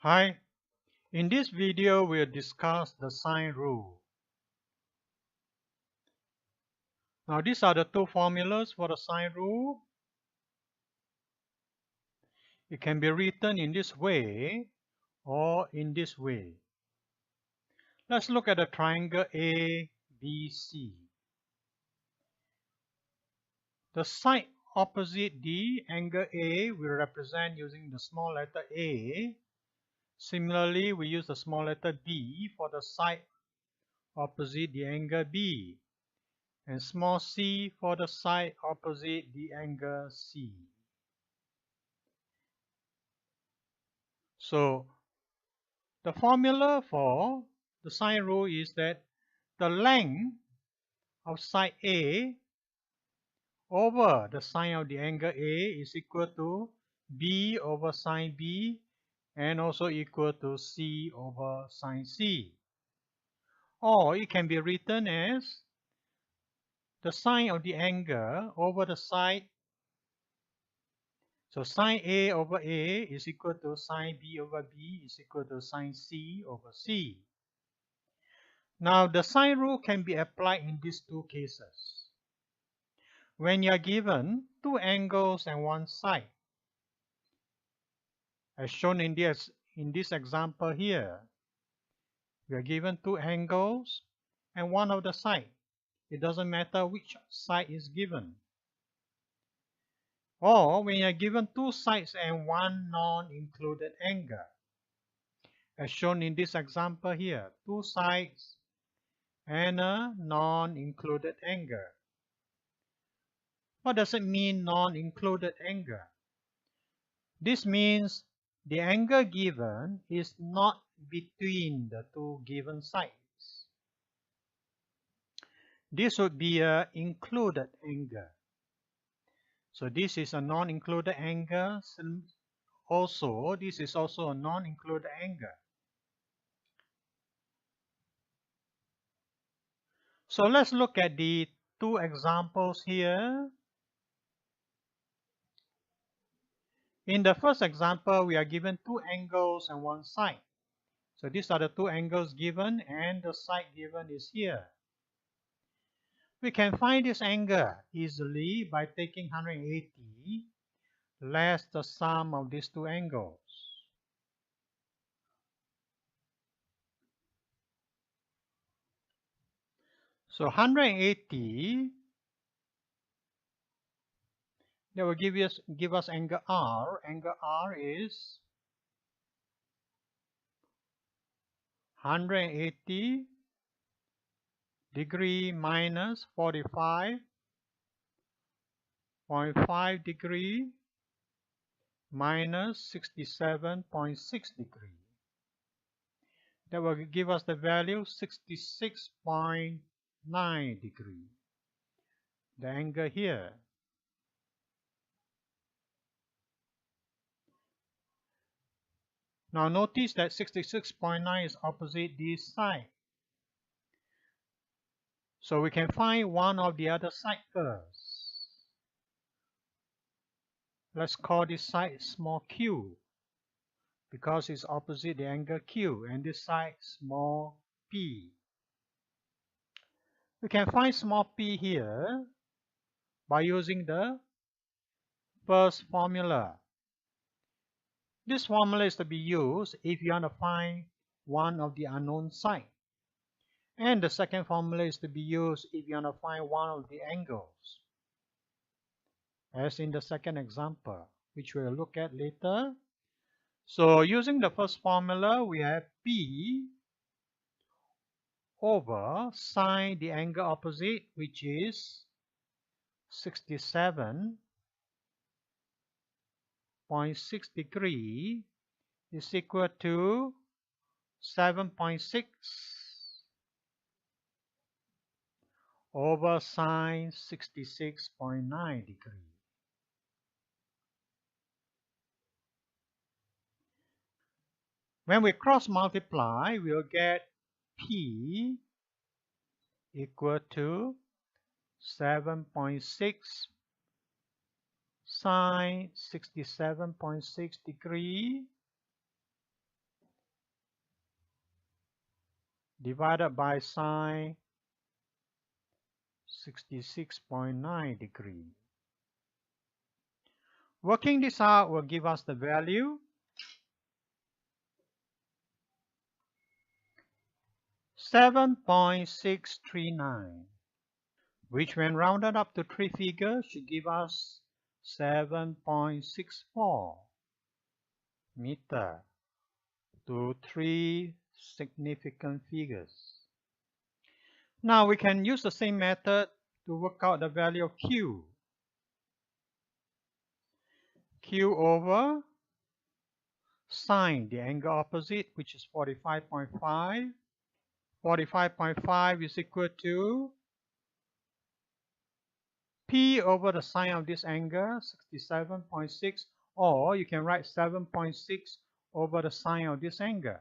Hi, in this video we'll discuss the sine rule. Now these are the two formulas for the sine rule. It can be written in this way or in this way. Let's look at the triangle ABC. The side opposite the angle A we represent using the small letter A. Similarly, we use the small letter B for the side opposite the angle B, and small c for the side opposite the angle C. So the formula for the sine rule is that the length of side A over the sine of the angle A is equal to B over sine B and also equal to C over sine C. Or it can be written as the sine of the angle over the side. So sine A over A is equal to sine B over B is equal to sine C over C. Now the sine rule can be applied in these two cases. When you are given two angles and one side, as shown in this example here, we are given two angles and one of the side. It doesn't matter which side is given. Or when you are given two sides and one non-included angle, as shown in this example here, two sides and a non-included angle. What does it mean, non-included angle? This means the angle given is not between the two given sides. This would be an included angle. So this is a non-included angle. Also, this is also a non-included angle. So let's look at the two examples here. In the first example, we are given two angles and one side. So these are the two angles given and the side given is here. We can find this angle easily by taking 180 less the sum of these two angles. So 180, that will give us angle R. Angle R is 180 degree minus 45.5 degree minus 67.6 degree. That will give us the value 66.9 degree. The angle here. Now notice that 66.9 is opposite this side. So we can find one of the other side first. Let's call this side small q, because it's opposite the angle Q, and this side small p. We can find small p here by using the first formula. This formula is to be used if you want to find one of the unknown side. And the second formula is to be used if you want to find one of the angles, as in the second example, which we'll look at later. So using the first formula, we have P over sine the angle opposite, which is 67.6 degree, is equal to 7.6 over sine 66.9 degree. When we cross multiply, we'll get P equal to 7.6 sine 67.6 degree divided by sine 66.9 degree. Working this out will give us the value 7.639, which when rounded up to 3 figures should give us 7.64 meter to 3 significant figures. Now we can use the same method to work out the value of Q. Q over sine the angle opposite, which is 45.5. 45.5 is equal to P over the sine of this angle, 67.6, or you can write 7.6 over the sine of this angle.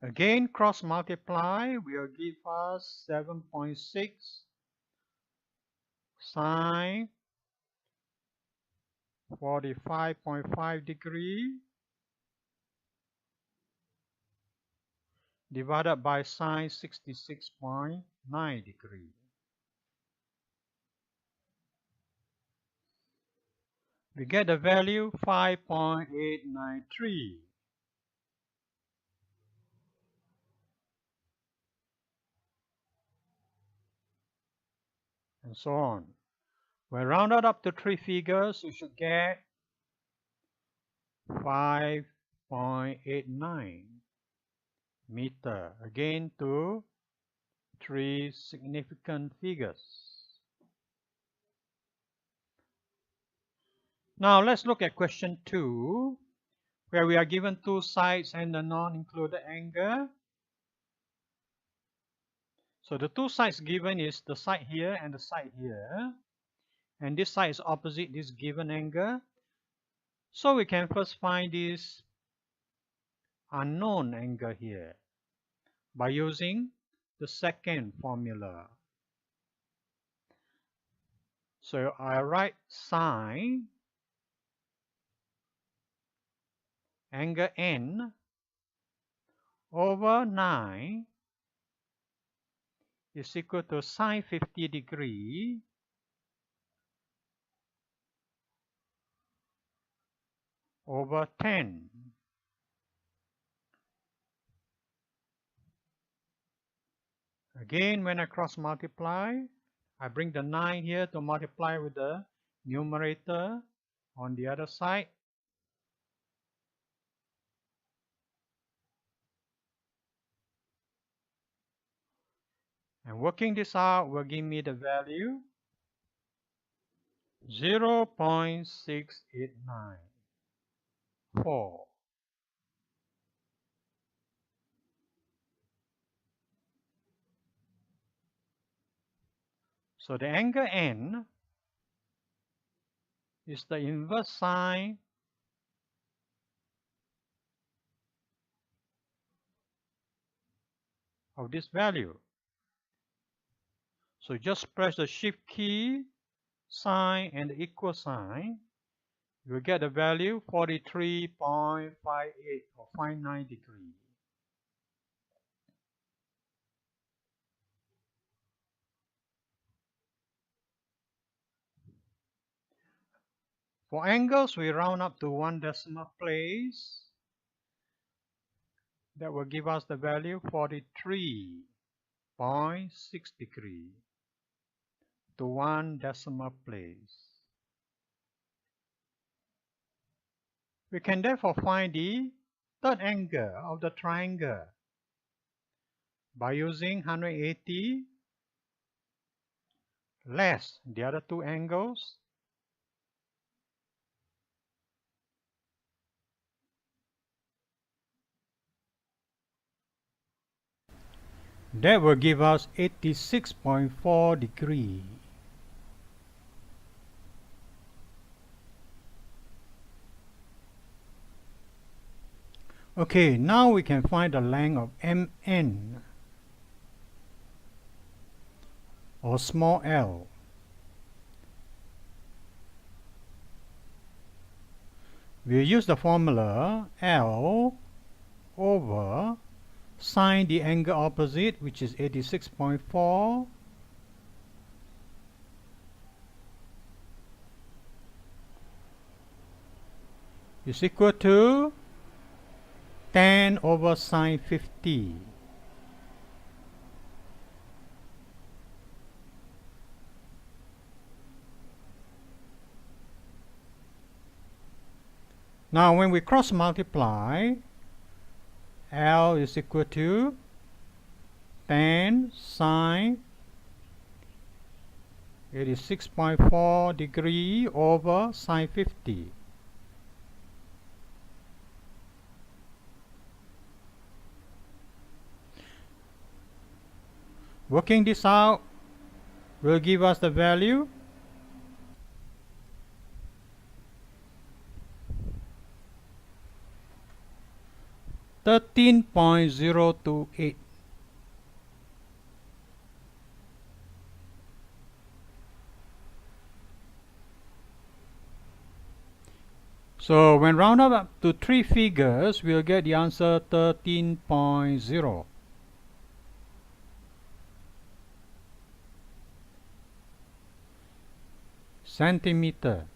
Again, cross multiply will give us 7.6 sine 45.5 degree divided by sine 66.9 degree. We get the value 5.893. And so on. When rounded up to 3 figures, you should get 5.89 meter, again to 3 significant figures. Now let's look at question 2, where we are given 2 sides and the non-included angle. So the 2 sides given is the side here and the side here. And this side is opposite this given angle. So we can first find this unknown angle here by using the second formula. So I write sine angle N over 9 is equal to sine 50 degree over 10. Again, when I cross multiply, I bring the 9 here to multiply with the numerator on the other side. And working this out will give me the value 0.6894. So the angle N is the inverse sine of this value. So just press the shift key, sign, and the equal sign. You will get the value 43.58 or 59 degrees. For angles, we round up to 1 decimal place. That will give us the value 43.6 degrees to 1 decimal place. We can therefore find the third angle of the triangle by using 180 less the other 2 angles. That will give us 86.4 degrees. Okay, now we can find the length of MN. or small l. We'll use the formula L over sine the angle opposite, which is 86.4, is equal to tan over sine 50. Now when we cross multiply, L is equal to tan sine 86.4 degree over sine 50. Working this out will give us the value 13.028. So when rounded up to 3 figures, we'll get the answer 13.0. centimeter.